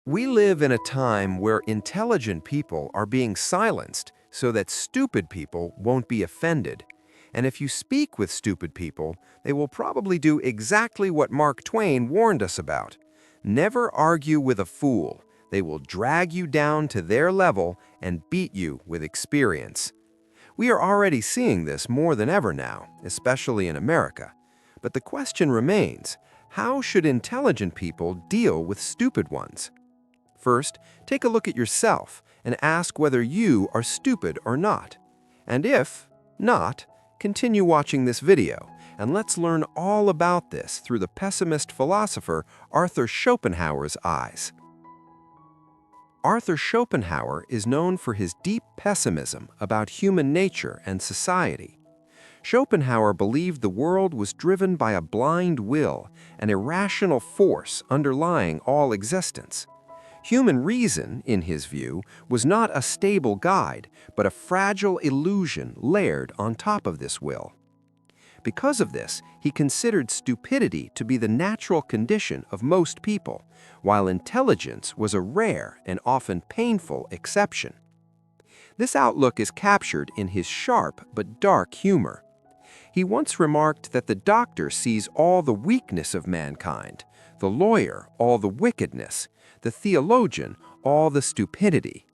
We live in a time where intelligent people are being silenced so that stupid people won't be offended. And if you speak with stupid people, they will probably do exactly what Mark Twain warned us about. Never argue with a fool. They will drag you down to their level and beat you with experience. We are already seeing this more than ever now, especially in America. But the question remains, how should intelligent people deal with stupid ones? First, take a look at yourself and ask whether you are stupid or not. And if not, continue watching this video, and let's learn all about this through the pessimist philosopher Arthur Schopenhauer's eyes. Arthur Schopenhauer is known for his deep pessimism about human nature and society. Schopenhauer believed the world was driven by a blind will, an irrational force underlying all existence. Human reason, in his view, was not a stable guide, but a fragile illusion layered on top of this will. Because of this, he considered stupidity to be the natural condition of most people, while intelligence was a rare and often painful exception. This outlook is captured in his sharp but dark humor. He once remarked that the doctor sees all the weakness of mankind, the lawyer all the wickedness, the theologian all the stupidity.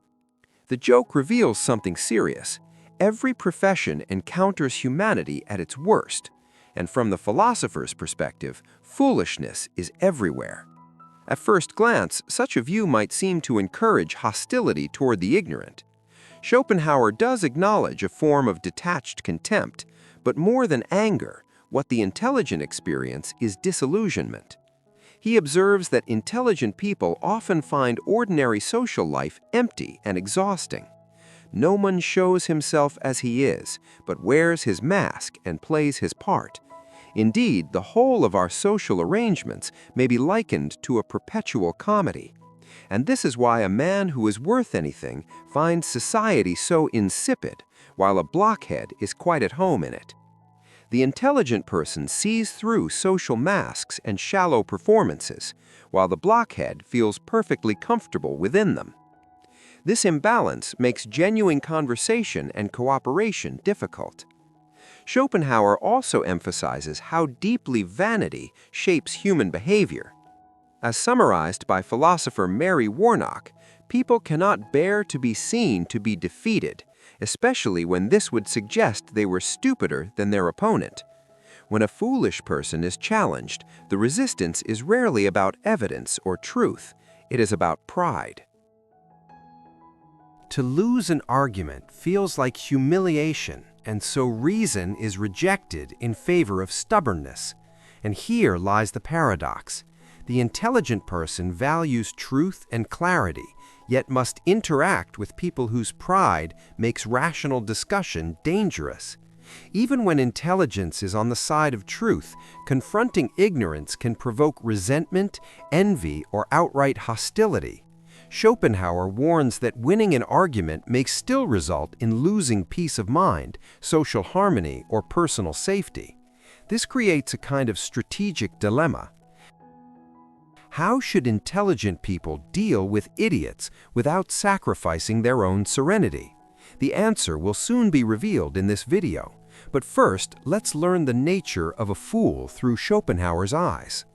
The joke reveals something serious. Every profession encounters humanity at its worst, and from the philosopher's perspective, foolishness is everywhere. At first glance, such a view might seem to encourage hostility toward the ignorant. Schopenhauer does acknowledge a form of detached contempt, but more than anger, what the intelligent experience is disillusionment. He observes that intelligent people often find ordinary social life empty and exhausting. No one shows himself as he is, but wears his mask and plays his part. Indeed, the whole of our social arrangements may be likened to a perpetual comedy. And this is why a man who is worth anything finds society so insipid, while a blockhead is quite at home in it. The intelligent person sees through social masks and shallow performances, while the blockhead feels perfectly comfortable within them. This imbalance makes genuine conversation and cooperation difficult. Schopenhauer also emphasizes how deeply vanity shapes human behavior. As summarized by philosopher Mary Warnock, people cannot bear to be seen to be defeated, especially when this would suggest they were stupider than their opponent. When a foolish person is challenged, the resistance is rarely about evidence or truth. It is about pride. To lose an argument feels like humiliation, and so reason is rejected in favor of stubbornness. And here lies the paradox. The intelligent person values truth and clarity, yet must interact with people whose pride makes rational discussion dangerous. Even when intelligence is on the side of truth, confronting ignorance can provoke resentment, envy, or outright hostility. Schopenhauer warns that winning an argument may still result in losing peace of mind, social harmony, or personal safety. This creates a kind of strategic dilemma. How should intelligent people deal with idiots without sacrificing their own serenity? The answer will soon be revealed in this video. But first, let's learn the nature of a fool through Schopenhauer's eyes.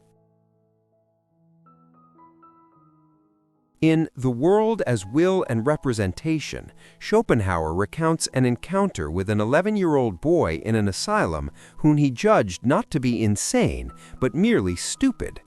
In The World as Will and Representation, Schopenhauer recounts an encounter with an 11-year-old boy in an asylum whom he judged not to be insane, but merely stupid.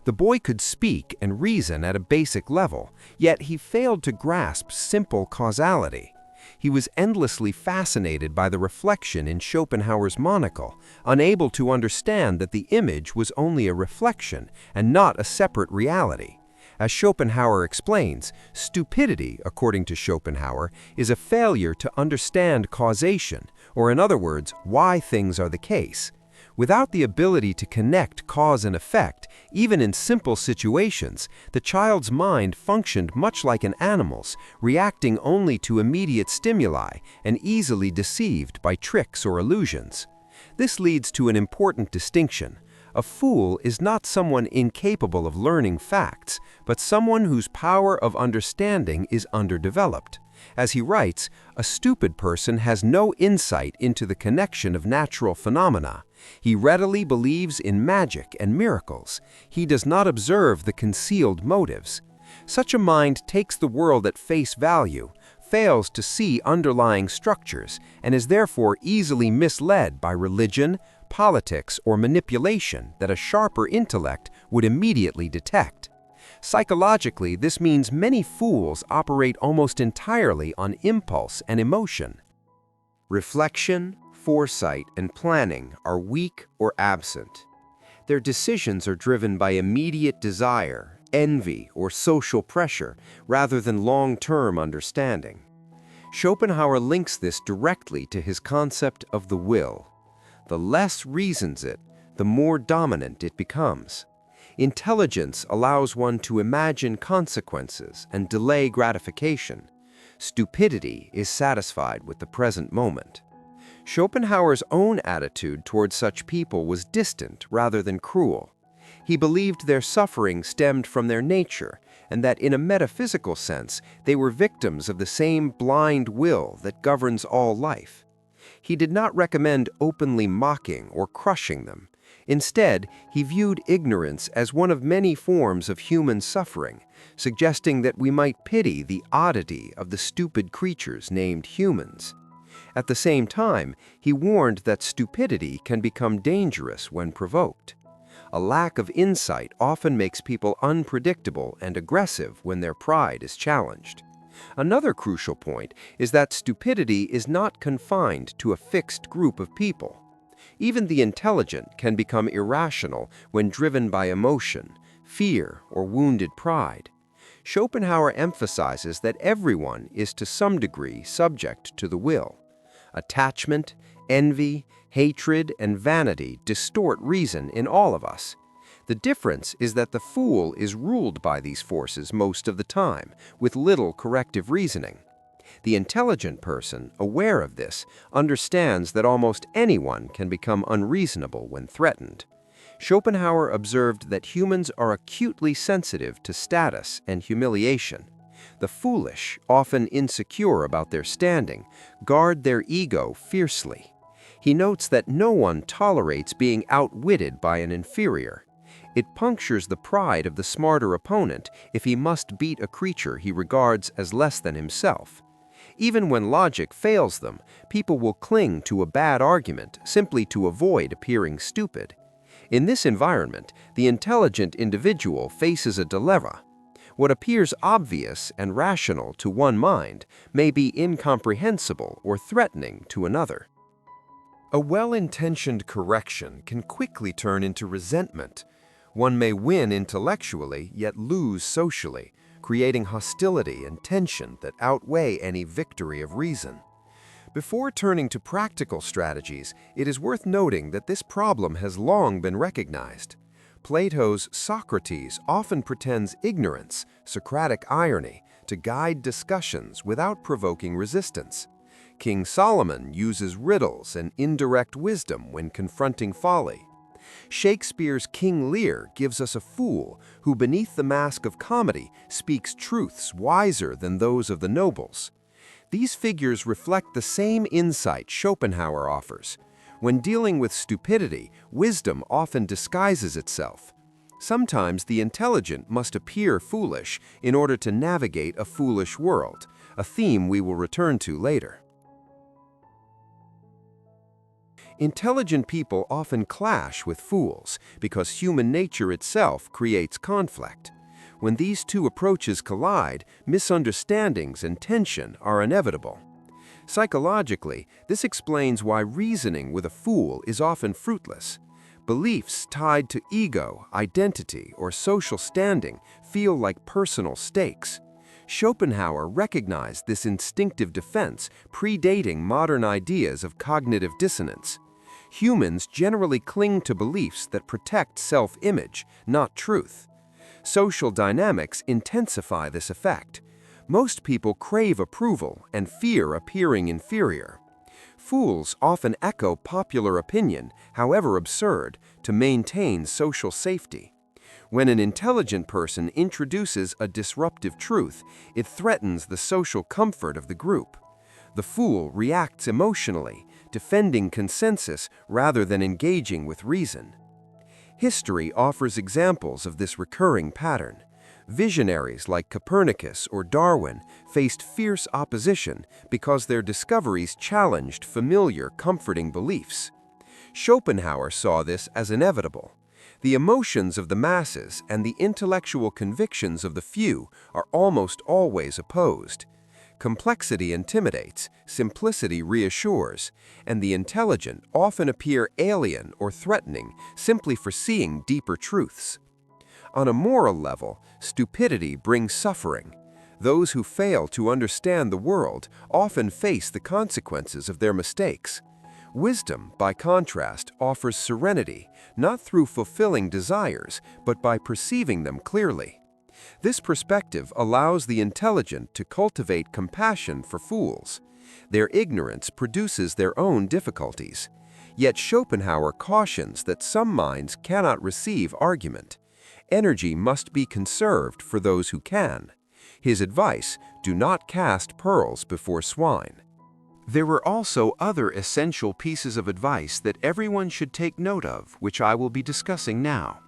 The boy could speak and reason at a basic level, yet he failed to grasp simple causality. He was endlessly fascinated by the reflection in Schopenhauer's monocle, unable to understand that the image was only a reflection and not a separate reality. As Schopenhauer explains, stupidity, according to Schopenhauer, is a failure to understand causation, or in other words, why things are the case. Without the ability to connect cause and effect, even in simple situations, the child's mind functioned much like an animal's, reacting only to immediate stimuli and easily deceived by tricks or illusions. This leads to an important distinction. A fool is not someone incapable of learning facts, but someone whose power of understanding is underdeveloped. As he writes, a stupid person has no insight into the connection of natural phenomena. He readily believes in magic and miracles. He does not observe the concealed motives. Such a mind takes the world at face value, fails to see underlying structures, and is therefore easily misled by religion, politics, or manipulation that a sharper intellect would immediately detect. Psychologically, this means many fools operate almost entirely on impulse and emotion. Reflection, foresight, and planning are weak or absent. Their decisions are driven by immediate desire, envy, or social pressure rather than long-term understanding. Schopenhauer links this directly to his concept of the will. The less reasons it, the more dominant it becomes. Intelligence allows one to imagine consequences and delay gratification. Stupidity is satisfied with the present moment. Schopenhauer's own attitude toward such people was distant rather than cruel. He believed their suffering stemmed from their nature, and that in a metaphysical sense, they were victims of the same blind will that governs all life. He did not recommend openly mocking or crushing them. Instead, he viewed ignorance as one of many forms of human suffering, suggesting that we might pity the oddity of the stupid creatures named humans. At the same time, he warned that stupidity can become dangerous when provoked. A lack of insight often makes people unpredictable and aggressive when their pride is challenged. Another crucial point is that stupidity is not confined to a fixed group of people. Even the intelligent can become irrational when driven by emotion, fear, or wounded pride. Schopenhauer emphasizes that everyone is to some degree subject to the will. Attachment, envy, hatred, and vanity distort reason in all of us. The difference is that the fool is ruled by these forces most of the time, with little corrective reasoning. The intelligent person, aware of this, understands that almost anyone can become unreasonable when threatened. Schopenhauer observed that humans are acutely sensitive to status and humiliation. The foolish, often insecure about their standing, guard their ego fiercely. He notes that no one tolerates being outwitted by an inferior. It punctures the pride of the smarter opponent if he must beat a creature he regards as less than himself. Even when logic fails them, people will cling to a bad argument simply to avoid appearing stupid. In this environment, the intelligent individual faces a dilemma. What appears obvious and rational to one mind may be incomprehensible or threatening to another. A well-intentioned correction can quickly turn into resentment. One may win intellectually, yet lose socially, creating hostility and tension that outweigh any victory of reason. Before turning to practical strategies, it is worth noting that this problem has long been recognized. Plato's Socrates often pretends ignorance, Socratic irony, to guide discussions without provoking resistance. King Solomon uses riddles and indirect wisdom when confronting folly. Shakespeare's King Lear gives us a fool who, beneath the mask of comedy, speaks truths wiser than those of the nobles. These figures reflect the same insight Schopenhauer offers. When dealing with stupidity, wisdom often disguises itself. Sometimes the intelligent must appear foolish in order to navigate a foolish world, a theme we will return to later. Intelligent people often clash with fools because human nature itself creates conflict. When these two approaches collide, misunderstandings and tension are inevitable. Psychologically, this explains why reasoning with a fool is often fruitless. Beliefs tied to ego, identity, or social standing feel like personal stakes. Schopenhauer recognized this instinctive defense predating modern ideas of cognitive dissonance. Humans generally cling to beliefs that protect self-image, not truth. Social dynamics intensify this effect. Most people crave approval and fear appearing inferior. Fools often echo popular opinion, however absurd, to maintain social safety. When an intelligent person introduces a disruptive truth, it threatens the social comfort of the group. The fool reacts emotionally, defending consensus rather than engaging with reason. History offers examples of this recurring pattern. Visionaries like Copernicus or Darwin faced fierce opposition because their discoveries challenged familiar, comforting beliefs. Schopenhauer saw this as inevitable. The emotions of the masses and the intellectual convictions of the few are almost always opposed. Complexity intimidates, simplicity reassures, and the intelligent often appear alien or threatening simply for seeing deeper truths. On a moral level, stupidity brings suffering. Those who fail to understand the world often face the consequences of their mistakes. Wisdom, by contrast, offers serenity, not through fulfilling desires, but by perceiving them clearly. This perspective allows the intelligent to cultivate compassion for fools. Their ignorance produces their own difficulties. Yet Schopenhauer cautions that some minds cannot receive argument. Energy must be conserved for those who can. His advice, do not cast pearls before swine. There were also other essential pieces of advice that everyone should take note of, which I will be discussing now.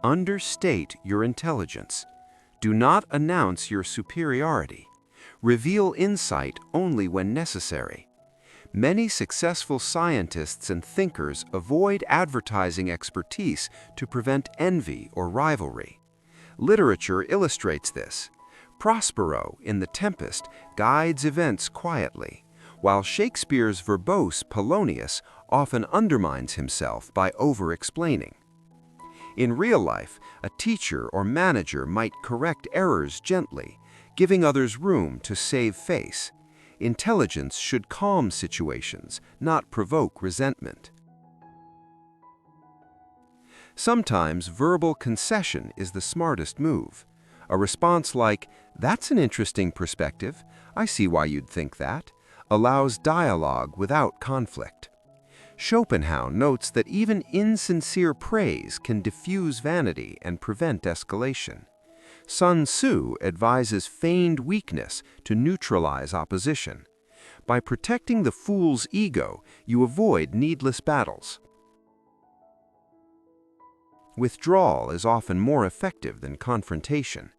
Understate your intelligence. Do not announce your superiority. Reveal insight only when necessary. Many successful scientists and thinkers avoid advertising expertise to prevent envy or rivalry. Literature illustrates this. Prospero, in The Tempest, guides events quietly, while Shakespeare's verbose Polonius often undermines himself by over-explaining. In real life, a teacher or manager might correct errors gently, giving others room to save face. Intelligence should calm situations, not provoke resentment. Sometimes verbal concession is the smartest move. A response like, "That's an interesting perspective, I see why you'd think that," allows dialogue without conflict. Schopenhauer notes that even insincere praise can diffuse vanity and prevent escalation. Sun Tzu advises feigned weakness to neutralize opposition. By protecting the fool's ego, you avoid needless battles. Withdrawal is often more effective than confrontation.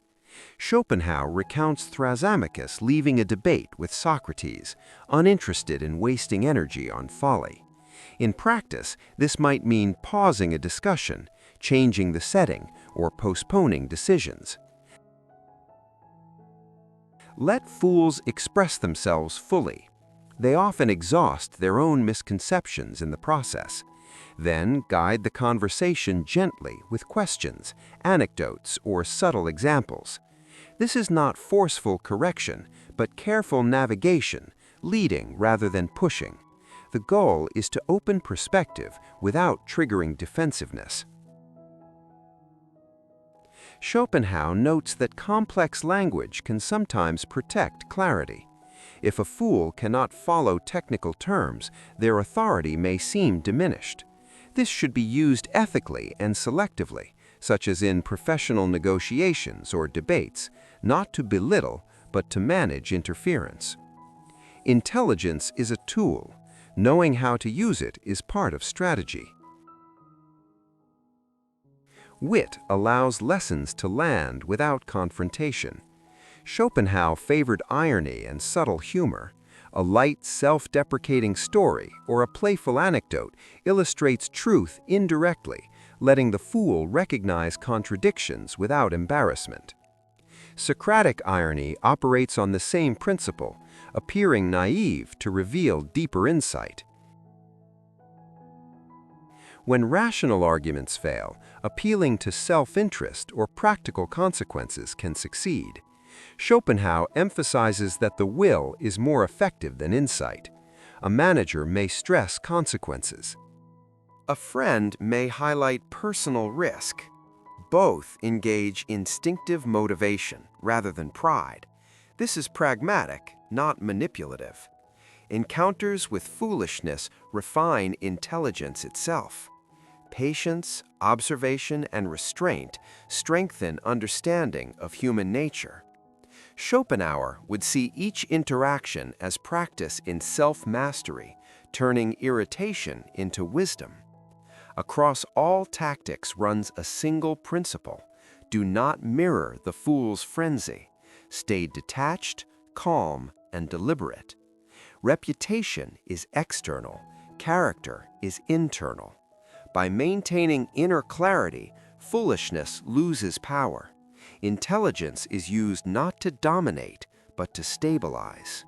Schopenhauer recounts Thrasymachus leaving a debate with Socrates, uninterested in wasting energy on folly. In practice, this might mean pausing a discussion, changing the setting, or postponing decisions. Let fools express themselves fully. They often exhaust their own misconceptions in the process. Then guide the conversation gently with questions, anecdotes, or subtle examples. This is not forceful correction, but careful navigation, leading rather than pushing. The goal is to open perspective without triggering defensiveness. Schopenhauer notes that complex language can sometimes protect clarity. If a fool cannot follow technical terms, their authority may seem diminished. This should be used ethically and selectively, such as in professional negotiations or debates, not to belittle, but to manage interference. Intelligence is a tool. Knowing how to use it is part of strategy. Wit allows lessons to land without confrontation. Schopenhauer favored irony and subtle humor. A light, self-deprecating story or a playful anecdote illustrates truth indirectly, letting the fool recognize contradictions without embarrassment. Socratic irony operates on the same principle, appearing naive to reveal deeper insight. When rational arguments fail, appealing to self-interest or practical consequences can succeed. Schopenhauer emphasizes that the will is more effective than insight. A manager may stress consequences. A friend may highlight personal risk. Both engage instinctive motivation rather than pride. This is pragmatic, not manipulative. Encounters with foolishness refine intelligence itself. Patience, observation, and restraint strengthen understanding of human nature. Schopenhauer would see each interaction as practice in self-mastery, turning irritation into wisdom. Across all tactics runs a single principle: do not mirror the fool's frenzy. Stay detached, calm, and deliberate. Reputation is external, character is internal. By maintaining inner clarity, foolishness loses power. Intelligence is used not to dominate, but to stabilize.